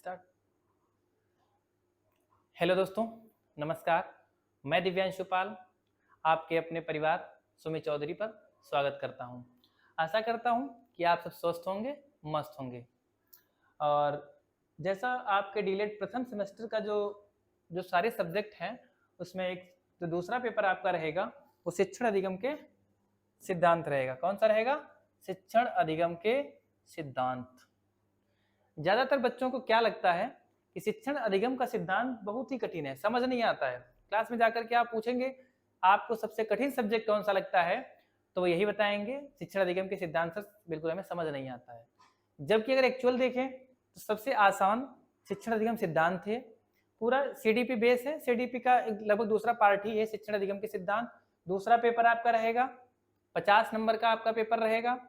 Start. Hello दोस्तों, नमस्कार। मैं दिव्यांशु पाल आपके अपने परिवार सुमित चौधरी पर स्वागत करता हूं। आशा करता हूं कि आप सब स्वस्थ होंगे, मस्त होंगे। और जैसा आपके डीलेट प्रथम सेमेस्टर का जो सारे सब्जेक्ट हैं उसमें एक जो दूसरा पेपर आपका रहेगा वो शिक्षण अधिगम के सिद्धांत रहेगा। कौन सा रहेगा? शिक्षण अधिगम के सिद्धांत। ज्यादातर बच्चों को क्या लगता है कि शिक्षण अधिगम का सिद्धांत बहुत ही कठिन है, समझ नहीं आता है। क्लास में जाकर के आप पूछेंगे आपको सबसे कठिन सब्जेक्ट कौन सा लगता है, तो वो यही बताएंगे शिक्षण अधिगम के सिद्धांत सर बिल्कुल हमें समझ नहीं आता है। जबकि अगर एक्चुअल देखें तो सबसे आसान शिक्षण अधिगम सिद्धांत है। पूरा सीडीपी बेस है, सीडीपी का लगभग दूसरा पार्ट ही है शिक्षण अधिगम के सिद्धांत। दूसरा पेपर आपका रहेगा 50 नंबर का आपका पेपर रहेगा।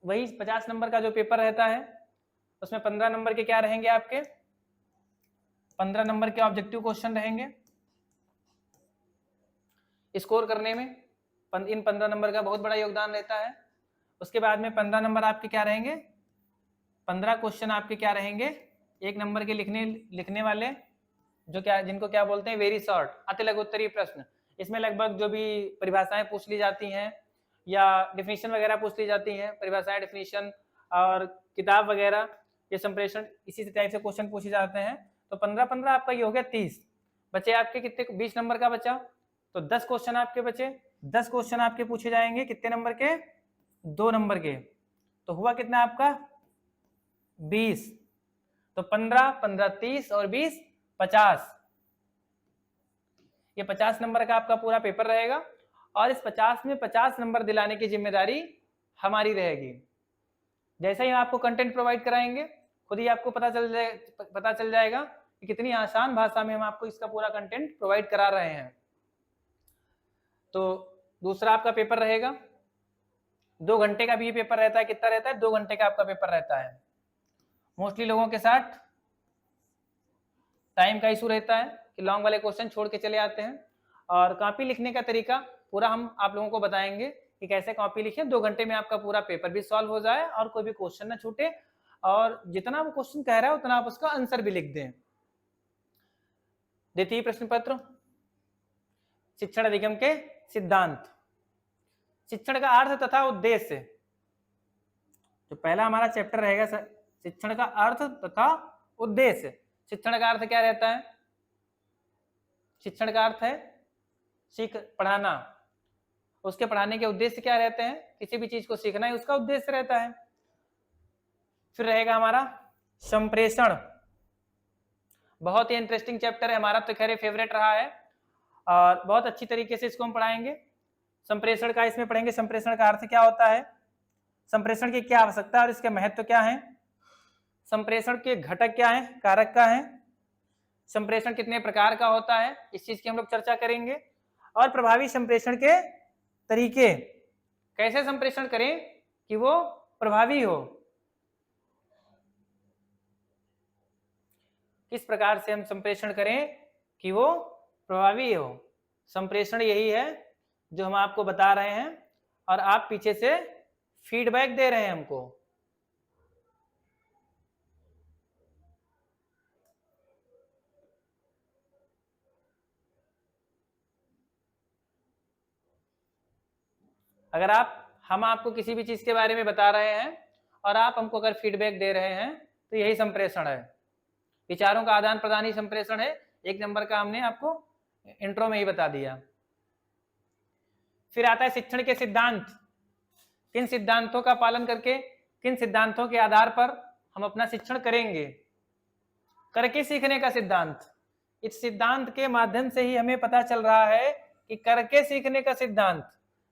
वही 50 नंबर का जो पेपर रहता है उसमें 15 नंबर के क्या रहेंगे आपके? 15 नंबर के ऑब्जेक्टिव क्वेश्चन रहेंगे स्कोर करने में। इन 15 नंबर का बहुत बड़ा योगदान रहता है। उसके बाद में 15 नंबर आपके क्या रहेंगे? 15 क्वेश्चन आपके क्या रहेंगे? 1 नंबर के लिखने वाले, जो क्या जिनको क्या बोलते हैं वेरी शॉर्ट, अति लघु उत्तरीय प्रश्न। इसमें लगभग जो भी परिभाषाएं पूछ ली जाती हैं या डिफिनीशन वगैरह पूछ ली जाती हैं, परिभाषाएं, डिफिनीशन और किताब वगैरह, ये संप्रेषण इसी टाइप से क्वेश्चन पूछे जाते हैं। तो 15 आपका ये हो गया 30। बचे आपके कितने? 20 नंबर का बचा, तो 10 क्वेश्चन आपके बचे। 10 क्वेश्चन आपके पूछे जाएंगे कितने नंबर के? 2 नंबर के। तो हुआ कितना आपका? 20। तो 15 15 30 और 20 50। ये 50 नंबर का आपका पूरा पेपर रहेगा और इस 50 में 50 नंबर दिलाने की जिम्मेदारी हमारी रहेगी। जैसे ही हम आपको कंटेंट प्रोवाइड कराएंगे खुद ही आपको पता चल जाएगा कि कितनी आसान भाषा में हम आपको इसका पूरा कंटेंट प्रोवाइड करा रहे हैं। तो दूसरा आपका पेपर रहेगा 2 घंटे का भी पेपर रहता है। कितना रहता है? 2 घंटे का आपका पेपर रहता है। मोस्टली लोगों के साथ टाइम का इशू रहता है कि लॉन्ग वाले क्वेश्चन छोड़ के चले आते हैं। और कॉपी लिखने का तरीका पूरा हम आप लोगों को बताएंगे कि कैसे कॉपी लिखें 2 घंटे में आपका पूरा पेपर भी सॉल्व हो जाए और कोई भी क्वेश्चन ना छूटे, और जितना वो क्वेश्चन कह रहा है उतना आप उसका आंसर भी लिख दें। द्वितीय प्रश्न पत्र, शिक्षण अधिगम के सिद्धांत। शिक्षण का अर्थ तथा उद्देश्य। जो पहला हमारा चैप्टर रहेगा शिक्षण का अर्थ तथा उद्देश्य। शिक्षण का अर्थ क्या रहता है? शिक्षण का अर्थ है पढ़ाना। उसके पढ़ाने के उद्देश्य क्या रहते हैं? किसी भी चीज को सीखना ही उसका उद्देश्य रहता है। फिर रहेगा हमारा संप्रेषण। बहुत ही इंटरेस्टिंग चैप्टर है हमारा, तो खैर फेवरेट रहा है और बहुत अच्छी तरीके से इसको हम पढ़ाएंगे। संप्रेषण का इसमें पढ़ेंगे, संप्रेषण का अर्थ क्या होता है, संप्रेषण की क्या आवश्यकता और इसके महत्व क्या है, संप्रेषण के घटक क्या है, कारक क्या है, संप्रेषण कितने प्रकार का होता है, इस चीज की हम लोग चर्चा करेंगे। और प्रभावी संप्रेषण के तरीके, कैसे संप्रेषण करें कि वो प्रभावी हो, किस प्रकार से हम संप्रेषण करें कि वो प्रभावी हो। संप्रेषण यही है जो हम आपको बता रहे हैं और आप पीछे से फीडबैक दे रहे हैं हमको। अगर हम आपको किसी भी चीज के बारे में बता रहे हैं और आप हमको अगर फीडबैक दे रहे हैं तो यही संप्रेषण है। विचारों का आदान प्रदान ही संप्रेषण है। 1 नंबर का हमने आपको इंट्रो में ही बता दिया। फिर आता है शिक्षण के सिद्धांत। किन सिद्धांतों का पालन करके, किन सिद्धांतों के आधार पर हम अपना शिक्षण करेंगे। करके सीखने का सिद्धांत। इस सिद्धांत के माध्यम से ही हमें पता चल रहा है कि करके सीखने का सिद्धांत,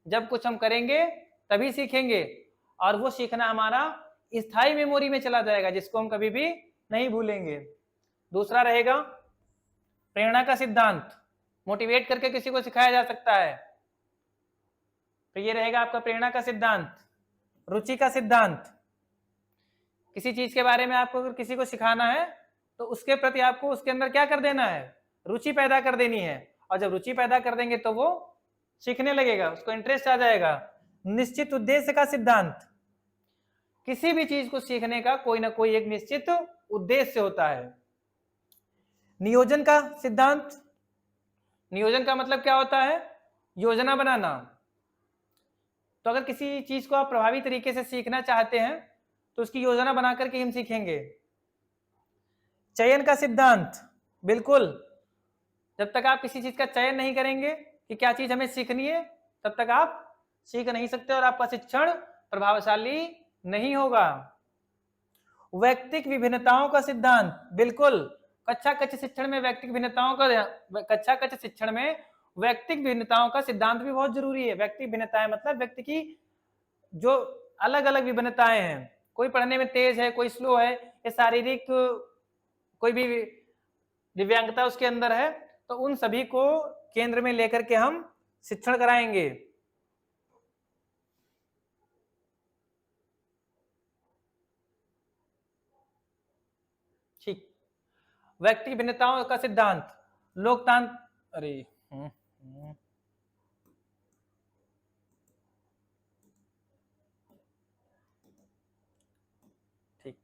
जब कुछ हम करेंगे तभी सीखेंगे और वो सीखना हमारा स्थायी मेमोरी में चला जाएगा जिसको हम कभी भी नहीं भूलेंगे। दूसरा रहेगा प्रेरणा का सिद्धांत। मोटिवेट करके किसी को सिखाया जा सकता है, तो ये रहेगा आपका प्रेरणा का सिद्धांत। रुचि का सिद्धांत। किसी चीज के बारे में आपको अगर किसी को सिखाना है तो उसके प्रति आपको उसके अंदर क्या कर देना है? रुचि पैदा कर देनी है। और जब रुचि पैदा कर देंगे तो वो सीखने लगेगा, उसको इंटरेस्ट आ जाएगा। निश्चित उद्देश्य का सिद्धांत। किसी भी चीज को सीखने का कोई ना कोई एक निश्चित उद्देश्य होता है। नियोजन का सिद्धांत, नियोजन का मतलब क्या होता है? योजना बनाना। तो अगर किसी चीज को आप प्रभावी तरीके से सीखना चाहते हैं तो उसकी योजना बना करके हम सीखेंगे। चयन का सिद्धांत, बिल्कुल, जब तक आप किसी चीज का चयन नहीं करेंगे कि क्या चीज हमें सीखनी है, तब तक आप सीख नहीं सकते और आपका शिक्षण प्रभावशाली नहीं होगा। व्यक्तिक विभिन्नताओं का सिद्धांत, बिल्कुल, कक्षा कक्ष शिक्षण में व्यक्तिक भिन्नताओं का, कक्षा कक्ष शिक्षण में व्यक्तिक भिन्नताओं का सिद्धांत भी बहुत जरूरी है। व्यक्तिक भिन्नताएं मतलब व्यक्ति की जो अलग अलग विभिन्नताएं हैं, कोई पढ़ने में तेज है, कोई स्लो है, या शारीरिक कोई भी दिव्यांगता उसके अंदर है, तो उन सभी को केंद्र में लेकर के हम शिक्षण कराएंगे। ठीक, व्यक्तिगत भिन्नताओं का सिद्धांत, लोकतांत्र, अरे ठीक,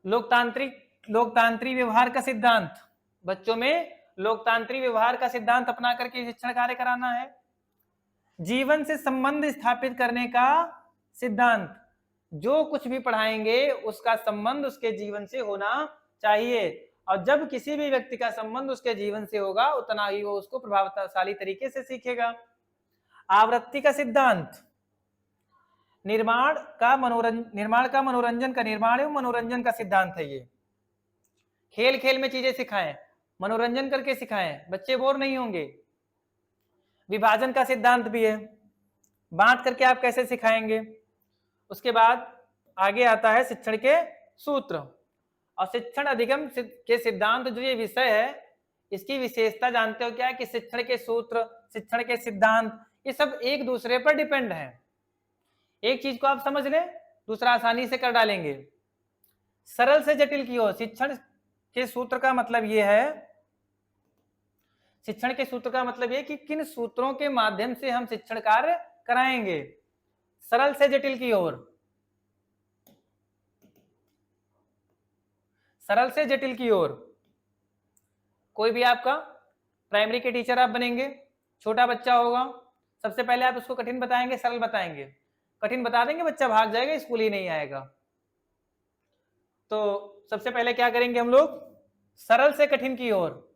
लोकतांत्रिक व्यवहार का सिद्धांत, बच्चों में लोकतांत्रिक व्यवहार का सिद्धांत अपना करके शिक्षण कार्य कराना है। जीवन से संबंध स्थापित करने का सिद्धांत, जो कुछ भी पढ़ाएंगे उसका संबंध उसके जीवन से होना चाहिए, और जब किसी भी व्यक्ति का संबंध उसके जीवन से होगा उतना ही वो उसको प्रभावशाली तरीके से सीखेगा। आवृत्ति का सिद्धांत, निर्माण का मनोरंजन का सिद्धांत है। ये खेल खेल में चीजें सिखाएं, मनोरंजन करके सिखाएं, बच्चे बोर नहीं होंगे। विभाजन का सिद्धांत भी है, बांट करके आप कैसे सिखाएंगे। उसके बाद आगे आता है शिक्षण के सूत्र, और शिक्षण अधिगम के सिद्धांत जो ये विषय है, इसकी विशेषता जानते हो क्या है कि शिक्षण के सूत्र, शिक्षण के सिद्धांत, ये सब एक दूसरे पर डिपेंड है। एक चीज को आप समझ लें, दूसरा आसानी से कर डालेंगे। सरल से जटिल की ओर, शिक्षण के सूत्र का मतलब ये है, शिक्षण के सूत्र का मतलब ये कि किन सूत्रों के माध्यम से हम शिक्षण कार्य कराएंगे। सरल से जटिल की ओर, सरल से जटिल की ओर। कोई भी आपका प्राइमरी के टीचर आप बनेंगे, छोटा बच्चा होगा, सबसे पहले आप उसको कठिन बताएंगे, सरल बताएंगे। कठिन बता देंगे, बच्चा भाग जाएगा, स्कूल ही नहीं आएगा। तो सबसे पहले क्या करेंगे हम लोग, सरल से कठिन की ओर,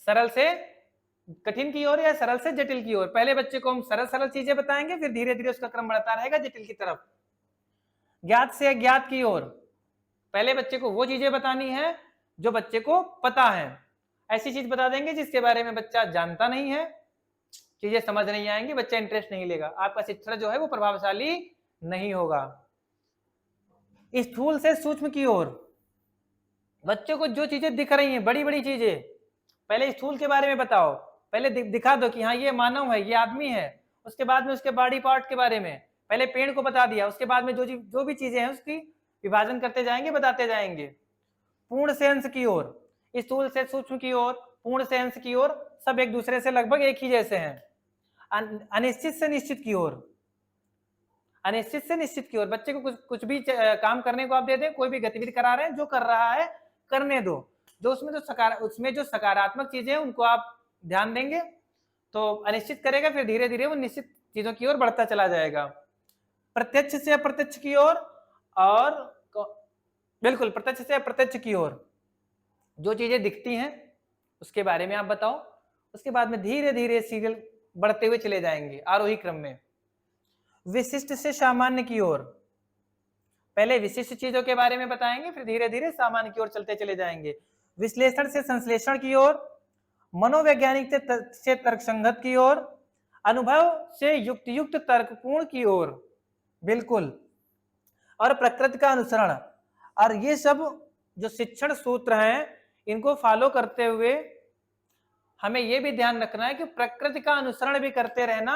सरल से कठिन की ओर या सरल से जटिल की ओर। पहले बच्चे को हम सरल सरल चीजें बताएंगे, फिर धीरे धीरे उसका क्रम बढ़ता रहेगा जटिल की तरफ। ज्ञात से अज्ञात की ओर, पहले बच्चे को वो चीजें बतानी है जो बच्चे को पता है। ऐसी चीज बता देंगे जिसके बारे में बच्चा जानता नहीं है, चीजें समझ नहीं आएंगी, बच्चा इंटरेस्ट नहीं लेगा, आपका शिक्षण जो है वो प्रभावशाली नहीं होगा। स्थूल से सूक्ष्म की ओर, बच्चों को जो चीजें दिख रही हैं, बड़ी बड़ी चीजें, पहले स्थूल के बारे में बताओ, पहले दिखा दो कि हाँ ये मानव है, ये आदमी है। उसके बाद में उसके बॉडी पार्ट के बारे में, पहले पेड़ को बता दिया, उसके बाद में जो भी चीजें हैं उसकी विभाजन करते जाएंगे, बताते जाएंगे। पूर्ण से अंश की ओर, स्थूल से सूक्ष्म की ओर, पूर्ण से अंश की ओर, सब एक दूसरे से लगभग एक ही जैसे हैं। अनिश्चित से निश्चित की ओर, अनिश्चित से निश्चित की ओर, बच्चे को कुछ भी काम करने को आप दे दें, कोई भी गतिविधि करा रहे हैं, जो कर रहा है करने दो, जो उसमें जो सकारात्मक चीजें हैं उनको आप ध्यान देंगे तो अनिश्चित करेगा, फिर धीरे धीरे वो निश्चित चीजों की ओर बढ़ता चला जाएगा। प्रत्यक्ष से अप्रत्यक्ष की ओर, और बिल्कुल प्रत्यक्ष से अप्रत्यक्ष की ओर, जो चीजें दिखती हैं उसके बारे में आप बताओ। उसके बाद में धीरे धीरे सीरियल बढ़ते हुए चले जाएंगे आरोही क्रम में। विशिष्ट से सामान्य की ओर, पहले विशिष्ट चीजों के बारे में बताएंगे, फिर धीरे धीरे सामान्य की ओर चलते चले जाएंगे। विश्लेषण से संश्लेषण की ओर, मनोवैज्ञानिक से तर्कसंगत की ओर, अनुभव से युक्त तर्कपूर्ण की ओर, बिल्कुल, और प्रकृति का अनुसरण। और ये सब जो शिक्षण सूत्र हैं इनको फॉलो करते हुए हमें ये भी ध्यान रखना है कि प्रकृति का अनुसरण भी करते रहना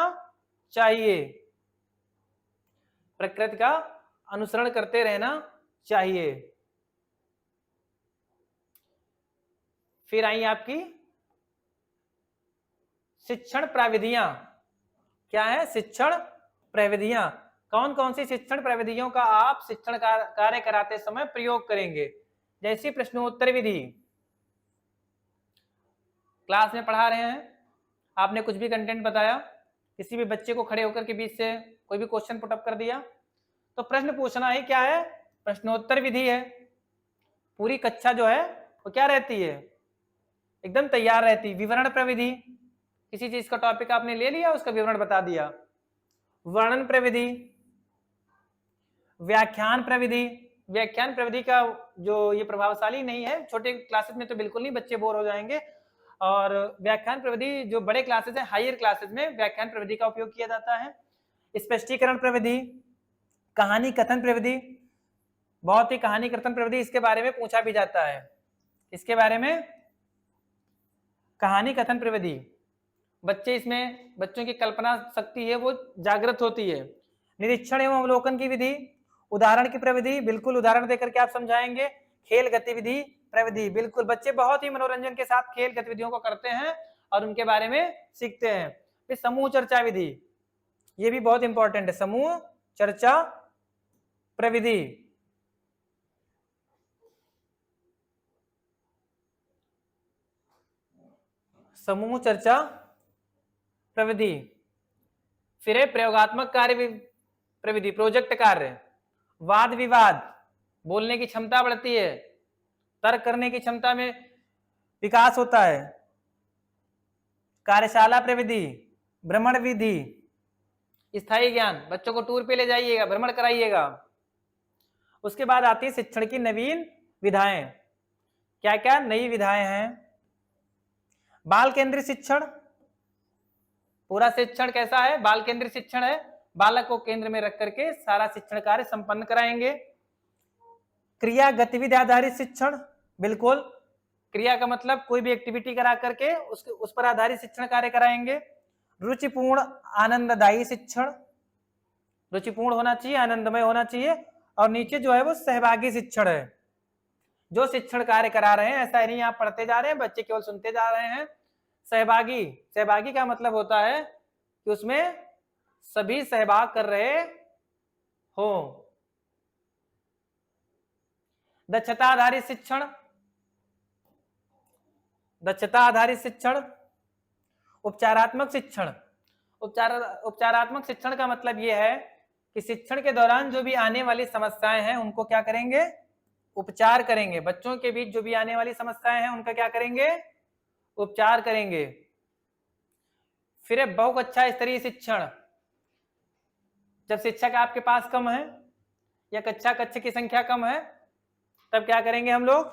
चाहिए, प्रकृति का अनुसरण करते रहना चाहिए। फिर आई आपकी शिक्षण प्राविधियां, क्या है? शिक्षण प्रविधियां। कौन कौन सी शिक्षण प्रविधियों का आप शिक्षण कार्य कराते समय प्रयोग करेंगे? जैसी प्रश्नोत्तर विधि, क्लास में पढ़ा रहे हैं, आपने कुछ भी कंटेंट बताया, किसी भी बच्चे को खड़े होकर के बीच से कोई भी क्वेश्चन पुटअप कर दिया, तो प्रश्न पूछना ही क्या है? प्रश्नोत्तर विधि है। पूरी कक्षा जो है वो क्या रहती है? एकदम तैयार रहती। विवरण प्रविधि, किसी चीज का टॉपिक आपने ले लिया, उसका विवरण बता दिया। वर्णन प्रविधि, व्याख्यान प्रविधि। व्याख्यान प्रविधि का जो ये प्रभावशाली नहीं है, छोटे क्लासेस में तो बिल्कुल नहीं, बच्चे बोर हो जाएंगे। और व्याख्यान प्रविधि जो बड़े क्लासेस हैं, हायर क्लासेस में व्याख्यान प्रविधि का उपयोग किया जाता है। स्पष्टीकरण प्रविधि, कहानी कथन प्रविधि, बहुत ही कहानी कथन प्रविधि, इसके बारे में पूछा भी जाता है। इसके बारे में कहानी कथन प्रविधि, बच्चे इसमें, बच्चों की कल्पना शक्ति है वो जागृत होती है। निरीक्षण एवं अवलोकन की विधि, उदाहरण की प्रविधि, बिल्कुल उदाहरण देकर के आप समझाएंगे। खेल गतिविधि प्रविधि, बिल्कुल बच्चे बहुत ही मनोरंजन के साथ खेल गतिविधियों को करते हैं और उनके बारे में सीखते हैं। फिर समूह चर्चा विधि, ये भी बहुत इंपॉर्टेंट है। समूह चर्चा प्रविधि, समूह चर्चा प्रविधि। फिर है प्रयोगात्मक कार्य प्रविधि, प्रोजेक्ट कार्य। वाद विवाद, बोलने की क्षमता बढ़ती है, तर्क करने की क्षमता में विकास होता है। कार्यशाला प्रविधि, भ्रमण विधि, स्थायी ज्ञान, बच्चों को टूर पे ले जाइएगा, भ्रमण कराइएगा। उसके बाद आती है शिक्षण की नवीन विधाएं। क्या क्या नई विधाएं हैं? बाल केंद्रित शिक्षण, पूरा शिक्षण कैसा है? बाल केंद्रित शिक्षण है, बालक को केंद्र में रख करके सारा शिक्षण कार्य संपन्न कराएंगे। क्रिया गतिविधि आधारित शिक्षण, बिल्कुल क्रिया का मतलब कोई भी एक्टिविटी करा करके उस पर आधारित शिक्षण कार्य कराएंगे। रुचिपूर्ण आनंददायी शिक्षण, रुचिपूर्ण होना चाहिए, आनंदमय होना चाहिए। और नीचे जो है वो सहभागी शिक्षण है, जो शिक्षण कार्य करा रहे हैं, ऐसा नहीं आप पढ़ते जा रहे हैं, बच्चे केवल सुनते जा रहे हैं। सहभागी, सहभागी का मतलब होता है कि उसमें सभी सहभाग कर रहे हो। दक्षता आधारित शिक्षण, दक्षता आधारित शिक्षण। उपचारात्मक शिक्षण, उपचारात्मक शिक्षण का मतलब यह है कि शिक्षण के दौरान जो भी आने वाली समस्याएं हैं उनको क्या करेंगे? उपचार करेंगे। बच्चों के बीच जो भी आने वाली समस्याएं हैं उनका क्या करेंगे? उपचार करेंगे। फिर बहुकक्षा स्तरीय शिक्षण, जब शिक्षक आपके पास कम है या कक्ष की संख्या कम है, तब क्या करेंगे हम लोग?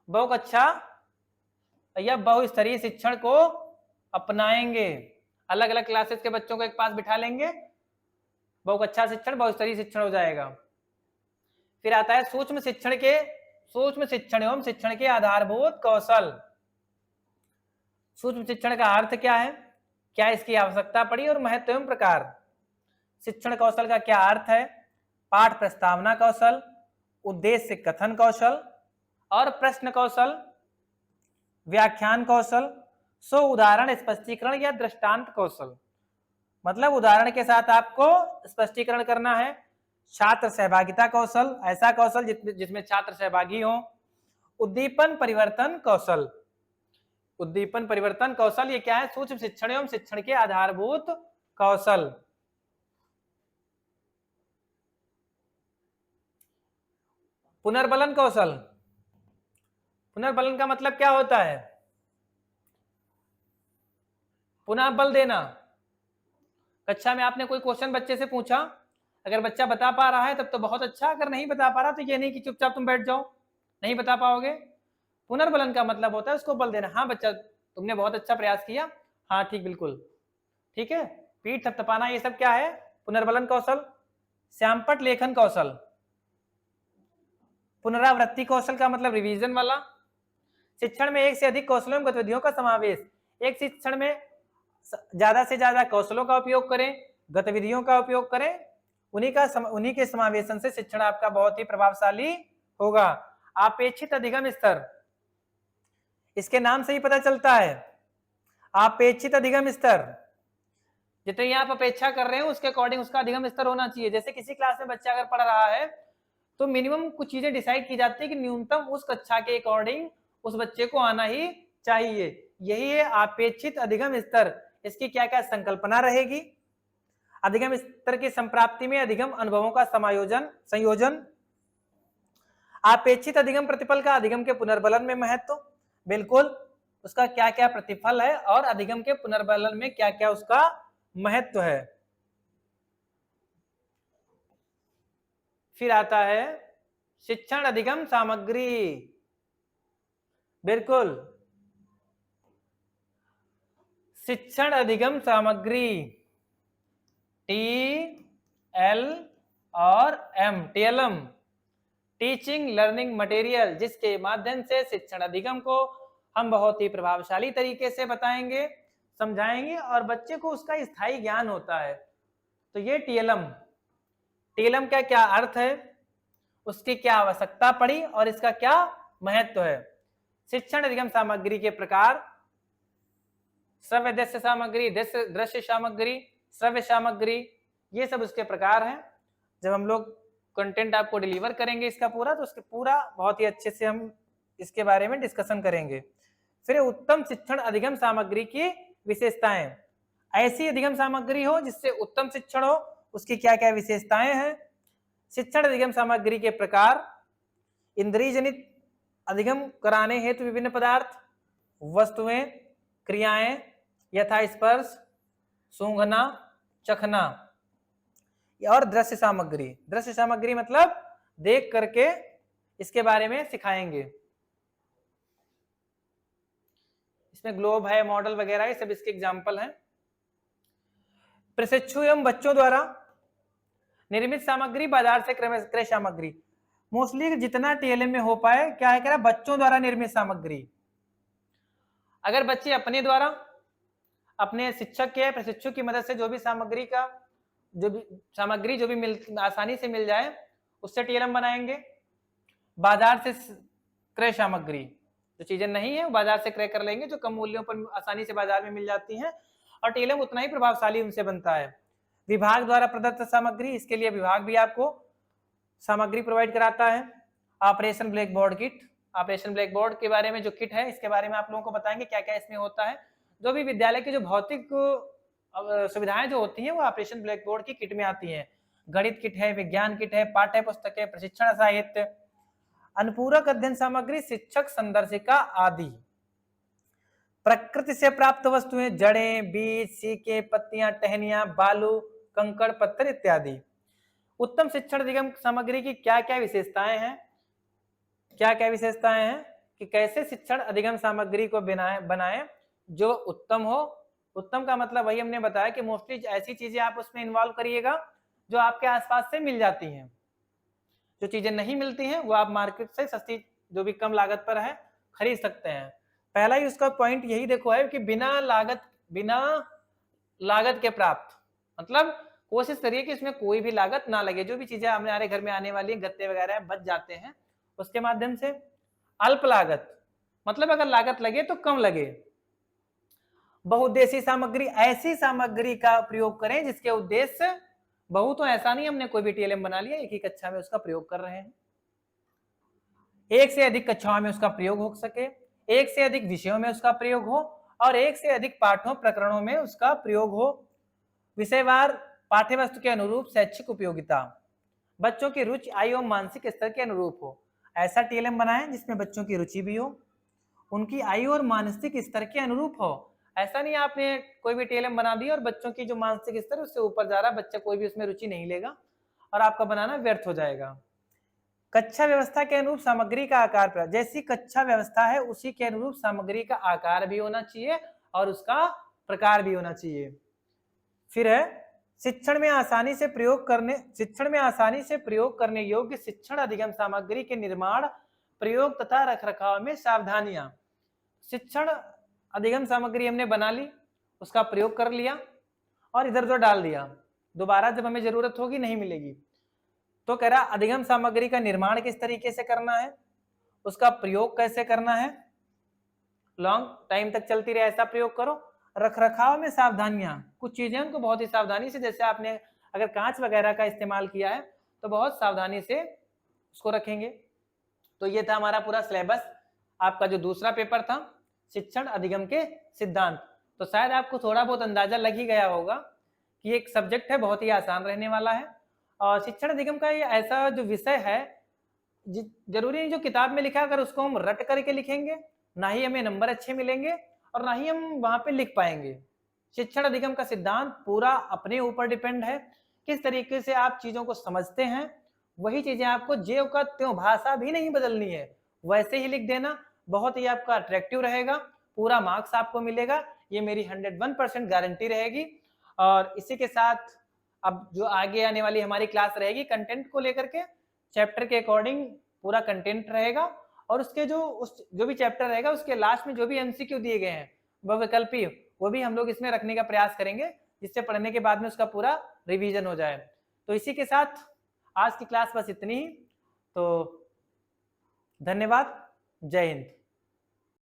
बहुकक्षा या बहुस्तरीय शिक्षण को अपनाएंगे। अलग अलग क्लासेस के बच्चों को एक पास बिठा लेंगे, बहुकक्षा शिक्षण बहुस्तरीय शिक्षण हो जाएगा। फिर आता है सूक्ष्म शिक्षण एवं शिक्षण के आधारभूत कौशल। सूक्ष्म शिक्षण का अर्थ क्या है, क्या इसकी आवश्यकता पड़ी और महत्व एवं प्रकार। शिक्षण कौशल का क्या अर्थ है? पाठ प्रस्तावना कौशल, उद्देश्य कथन कौशल और प्रश्न कौशल, व्याख्यान कौशल, सो उदाहरण स्पष्टीकरण या दृष्टांत कौशल। मतलब उदाहरण के साथ आपको स्पष्टीकरण करना है। छात्र सहभागिता कौशल, ऐसा कौशल जिसमें छात्र सहभागी हो। उद्दीपन परिवर्तन कौशल, उद्दीपन परिवर्तन कौशल ये क्या है? सूक्ष्म शिक्षण एवं शिक्षण के आधारभूत कौशल। पुनर्बलन कौशल, पुनर्बलन का मतलब क्या होता है? पुनः बल देना। कक्षा में आपने कोई क्वेश्चन बच्चे से पूछा, अगर बच्चा बता पा रहा है तब तो बहुत अच्छा, अगर नहीं बता पा रहा तो ये नहीं कि चुपचाप तुम बैठ जाओ, नहीं बता पाओगे। पुनर्बलन का मतलब होता है उसको बल देना। हाँ बच्चा तुमने बहुत अच्छा प्रयास किया, हाँ ठीक, बिल्कुल ठीक है। पीठ थपथपाना, ये सब क्या है? पुनर्बलन कौशल। श्यामपट लेखन कौशल, पुनरावृत्ति कौशल का मतलब रिवीजन वाला। शिक्षण में एक से अधिक कौशलों एवं गतिविधियों का समावेश। एक शिक्षण में ज्यादा से ज्यादा कौशलों का उपयोग करें, गतिविधियों का उपयोग करें, उन्हीं के समावेशन से शिक्षण आपका बहुत ही प्रभावशाली होगा। अपेक्षित अधिगम स्तर, इसके नाम से ही पता चलता है, अपेक्षित अधिगम स्तर। जितनी आप अपेक्षा कर रहे हैं उसके अकॉर्डिंग उसका अधिगम स्तर होना चाहिए। जैसे किसी क्लास में बच्चा अगर पढ़ रहा है तो मिनिमम कुछ चीजें डिसाइड की जाती है कि न्यूनतम उस कक्षा के अकॉर्डिंग उस बच्चे को आना ही चाहिए। यही है अपेक्षित अधिगम स्तर। इसकी क्या क्या संकल्पना रहेगी? अधिगम स्तर की संप्राप्ति में अधिगम अनुभवों का संयोजन, अपेक्षित अधिगम प्रतिफल का अधिगम के पुनर्बलन में महत्व, बिल्कुल उसका क्या क्या प्रतिफल है और अधिगम के पुनर्बलन में क्या क्या उसका महत्व है। फिर आता है शिक्षण अधिगम सामग्री, बिल्कुल शिक्षण अधिगम सामग्री TL और M, TLM teaching learning material, जिसके माध्यम से शिक्षण अधिगम को हम बहुत ही प्रभावशाली तरीके से बताएंगे, समझाएंगे और बच्चे को उसका स्थायी ज्ञान होता है। तो ये TLM का क्या अर्थ है, उसकी क्या आवश्यकता पड़ी और इसका क्या महत्व है। शिक्षण अधिगम सामग्री के प्रकार, श्रव्य दृश्य सामग्री, दृश्य सामग्री, श्रव्य सामग्री, ये सब उसके प्रकार हैं। जब हम लोग कंटेंट आपको डिलीवर करेंगे इसका पूरा, तो उसके पूरा बहुत ही अच्छे से हम इसके बारे में डिस्कशन करेंगे। फिर उत्तम शिक्षण अधिगम सामग्री की विशेषताएं, ऐसी अधिगम सामग्री हो जिससे उत्तम शिक्षण हो, उसकी क्या क्या विशेषताएं हैं। शिक्षण अधिगम सामग्री के प्रकार, इंद्रिय जनित अधिगम कराने हेतु विभिन्न पदार्थ, वस्तुएं, क्रियाएं यथा स्पर्श, सूंघना, चखना, और दृश्य सामग्री। दृश्य सामग्री मतलब देख करके इसके बारे में सिखाएंगे। इसमें ग्लोब है, मॉडल वगैरह, ये सब इसके एग्जाम्पल हैं। प्रशिक्षु एवं बच्चों द्वारा निर्मित सामग्री, बाजार से क्रय सामग्री, मोस्टली जितना TLM में हो पाए क्या है, कह रहा बच्चों द्वारा निर्मित सामग्री। अगर बच्चे अपने द्वारा अपने शिक्षक के प्रशिक्षु की मदद से जो भी सामग्री जो भी आसानी से मिल जाए उससे TLM बनाएंगे। बाजार से क्रय सामग्री, जो चीजें नहीं है वो बाजार से क्रय कर लेंगे, जो कम मूल्यों पर आसानी से बाजार में मिल जाती हैं, और TLM उतना ही प्रभावशाली उनसे बनता है। विभाग द्वारा प्रदत्त सामग्री, इसके लिए विभाग भी आपको सामग्री प्रोवाइड कराता है। Operation black board kit, operation black board के बारे में जो किट है इसके बारे में आप लोगों को बताएंगे क्या क्या इसमें होता है। जो भी विद्यालय की जो भौतिक सुविधाएं जो होती हैं वो ऑपरेशन ब्लैक बोर्ड की किट में आती हैं। गणित किट है, विज्ञान किट है, पाठ्य पुस्तक है, प्रशिक्षण साहित्य, अनुपूरक अध्ययन सामग्री, शिक्षक संदर्शिका आदि। प्रकृति से प्राप्त वस्तुएं, जड़ें, बीज, सीके, पत्तियां, टहनियां, बालू, कंकड़, पत्थर इत्यादि। उत्तम शिक्षण अधिगम सामग्री की क्या क्या विशेषताएं हैं, कि कैसे शिक्षण अधिगम सामग्री को बनाएं जो उत्तम हो। उत्तम का मतलब वही हमने बताया कि मोस्टली ऐसी चीजें आप उसमें इन्वॉल्व करिएगा जो आपके आसपास से मिल जाती हैं। जो चीजें नहीं मिलती हैं वो आप मार्केट से सस्ती, जो भी कम लागत पर है, खरीद सकते हैं। पहला ही उसका पॉइंट यही देखो है कि बिना लागत के प्राप्त, मतलब कोशिश करिए कि इसमें कोई भी लागत ना लगे। जो भी चीजें हमारे घर में आने वाली गत्ते वगैरह बच जाते हैं उसके माध्यम से। अल्प लागत मतलब अगर लागत लगे तो कम लगे। बहुउद्देशीय सामग्री, ऐसी सामग्री का प्रयोग करें जिसके उद्देश्य बहु, तो ऐसा नहीं हमने कोई भी TLM बना लिया एक ही कक्षा में उसका प्रयोग कर रहे हैं। एक से अधिक कक्षाओं में उसका प्रयोग हो सके, एक से अधिक विषयों में उसका प्रयोग हो, और एक से अधिक पाठों प्रकरणों में उसका प्रयोग हो। विषयवार पाठ्य वस्तु के अनुरूप शैक्षिक उपयोगिता, बच्चों की रुचि, आयु और मानसिक स्तर के अनुरूप हो। ऐसा TLM बनाएं जिसमें बच्चों की रुचि भी हो, उनकी आयु और मानसिक स्तर के अनुरूप हो। ऐसा नहीं आपने कोई भी TLM बना दिया और बच्चों की जो मानसिक स्तर उससे ऊपर जा रहा, बच्चा कोई भी उसमें रुचि नहीं लेगा और आपका बनाना व्यर्थ हो जाएगा। कक्षा व्यवस्था के अनुरूप सामग्री का आकार, जैसी कक्षा व्यवस्था है उसी के अनुरूप सामग्री का आकार भी होना चाहिए और उसका प्रकार भी होना चाहिए। फिर है शिक्षण में आसानी से प्रयोग करने योग्य शिक्षण अधिगम सामग्री के निर्माण, प्रयोग तथा रखरखाव में सावधानियां। शिक्षण अधिगम सामग्री हमने बना ली, उसका प्रयोग कर लिया और इधर उधर डाल दिया, दोबारा जब हमें जरूरत होगी नहीं मिलेगी। तो कह रहा अधिगम सामग्री का निर्माण किस तरीके से करना है, उसका प्रयोग कैसे करना है, लॉन्ग टाइम तक चलती रहे ऐसा प्रयोग करो। रखरखाव में सावधानियां, कुछ चीजें उनको बहुत ही सावधानी से, जैसे आपने अगर कांच वगैरह का इस्तेमाल किया है तो बहुत सावधानी से उसको रखेंगे। तो ये था हमारा पूरा सिलेबस, आपका जो दूसरा पेपर था शिक्षण अधिगम के सिद्धांत। तो शायद आपको थोड़ा बहुत अंदाजा लग ही गया होगा कि एक सब्जेक्ट है, बहुत ही आसान रहने वाला है। और शिक्षण अधिगम का ये ऐसा जो विषय है, जरूरी नहीं जो किताब में लिखा अगर उसको हम रट करके लिखेंगे ना ही हमें नंबर अच्छे मिलेंगे और ना ही हम वहां पे लिख पाएंगे। शिक्षण अधिगम का सिद्धांत पूरा अपने ऊपर डिपेंड है, किस तरीके से आप चीजों को समझते हैं वही चीजें आपको ज्यों का त्यों, भाषा भी नहीं बदलनी है, वैसे ही लिख देना, बहुत ही आपका अट्रैक्टिव रहेगा, पूरा मार्क्स आपको मिलेगा, ये मेरी 101% गारंटी रहेगी। और इसी के साथ अब जो आगे आने वाली हमारी क्लास रहेगी कंटेंट को लेकर के, चैप्टर के अकॉर्डिंग पूरा कंटेंट रहेगा और उसके जो भी चैप्टर रहेगा उसके लास्ट में जो भी एमसीक्यू दिए गए हैं वह वैकल्पिक, वो भी हम लोग इसमें रखने का प्रयास करेंगे जिससे पढ़ने के बाद में उसका पूरा रिवीजन हो जाए। तो इसी के साथ आज की क्लास बस इतनी ही। तो धन्यवाद, जय हिंद।